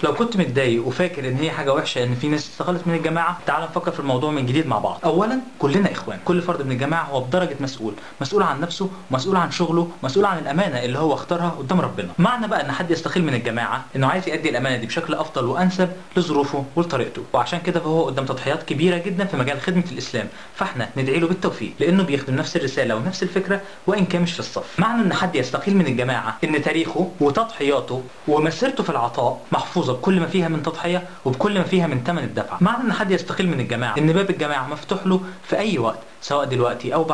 لو كنت متضايق وفاكر ان هي حاجه وحشه ان في ناس استقلت من الجماعه، تعال نفكر في الموضوع من جديد مع بعض. اولا كلنا اخوان، كل فرد من الجماعه هو بدرجه مسؤول عن نفسه، مسؤول عن شغله، مسؤول عن الامانه اللي هو اختارها قدام ربنا. معنى بقى ان حد يستقيل من الجماعه انه عايز يؤدي الامانه دي بشكل افضل وانسب لظروفه ولطريقته، وعشان كده فهو قدام تضحيات كبيره جدا في مجال خدمه الاسلام، فاحنا ندعي له بالتوفيق لانه بيخدم نفس الرساله ونفس الفكره وان كان مش في الصف. معنى ان حد يستقيل من الجماعه ان تاريخه وتضحياته ومسيرته في العطاء محفوظه بكل ما فيها من تضحيه وبكل ما فيها من ثمن الدفع. معنى ان حد يستقيل من الجماعه ان باب الجماعه مفتوح له في اي وقت، سواء دلوقتي او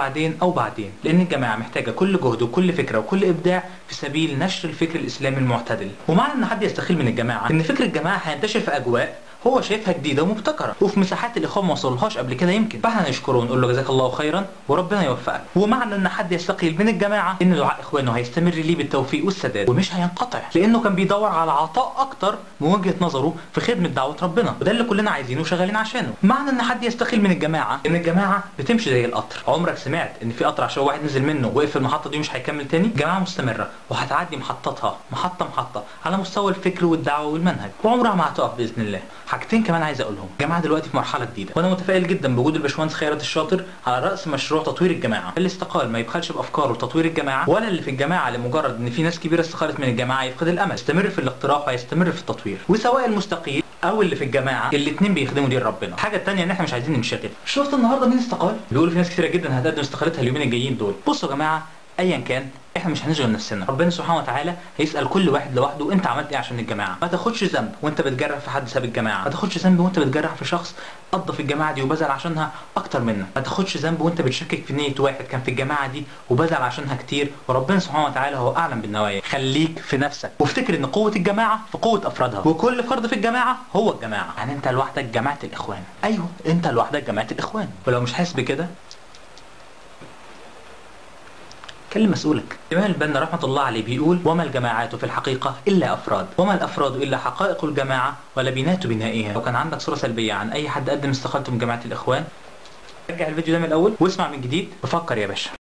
بعدين لان الجماعه محتاجه كل جهد وكل فكره وكل ابداع في سبيل نشر الفكر الاسلامي المعتدل. ومعنى ان حد يستقيل من الجماعه ان فكر الجماعه هينتشر في اجواء هو شايفها جديده ومبتكره وفي مساحات الاخوان ما وصلوهاش قبل كده يمكن، فاحنا نشكره ونقول له جزاك الله خيرا وربنا يوفقك. ومعنى ان حد يستقيل من الجماعه ان دعاء اخوانه هيستمر ليه بالتوفيق والسداد ومش هينقطع، لانه كان بيدور على عطاء اكتر من وجهه نظره في خدمه دعوه ربنا، وده اللي كلنا عايزينه وشغالين عشانه. معنى ان حد يستقيل من الجماعه ان الجماعه بتمشي زي القطر. عمرك سمعت ان في قطر عشان واحد نزل منه وقف في المحطه دي مش هيكمل تاني؟ الجماعه مستمره وهتعدي محطتها محطه على مستوى الفكر والدعوه والمنهج، وعمرها ما هتقف باذن الله. حاجتين كمان عايز اقولهم، الجماعه دلوقتي في مرحله جديده، وانا متفائل جدا بوجود الباشمهندس خيرت الشاطر على راس مشروع تطوير الجماعه. اللي استقال ما يبخلش بافكاره لتطوير الجماعه، ولا اللي في الجماعه لمجرد ان في ناس كبيره استقالت من الجماعه يفقد الامل، يستمر في الاقتراح ويستمر في التطوير. وسواء المستقيل او اللي في الجماعه الاثنين بيخدموا دين ربنا. الحاجه الثانيه ان احنا مش عايزين ننشغل. شفت النهارده مين استقال؟ بيقولوا في ناس كتيره جدا هتقدم استقالتها اليومين الجايين دول. بصوا يا جماعه، ايا كان احنا مش هنشغل نفسنا، ربنا سبحانه وتعالى هيسال كل واحد لوحده انت عملت ايه عشان الجماعه. ما تاخدش ذنب وانت بتجرح في حد ساب الجماعه، ما تاخدش ذنب وانت بتجرح في شخص قضى في الجماعه دي وبذل عشانها اكتر منك، ما تاخدش ذنب وانت بتشكك في نيه واحد كان في الجماعه دي وبذل عشانها كتير، وربنا سبحانه وتعالى هو اعلم بالنوايا. خليك في نفسك وافتكر ان قوه الجماعه في قوه افرادها، وكل فرد في الجماعه هو الجماعه. يعني انت لوحدك جماعه الاخوان، ايوه انت لوحدك جماعه الاخوان. ولو مش حاسس بكده كلم مسؤولك. الإمام البنا رحمة الله عليه بيقول: وما الجماعات في الحقيقة إلا أفراد، وما الأفراد إلا حقائق الجماعة ولبنات بنائها. لو كان عندك صورة سلبية عن أي حد قدم استقالته من جماعة الإخوان، رجع الفيديو ده من الأول واسمع من جديد وفكر يا باشا.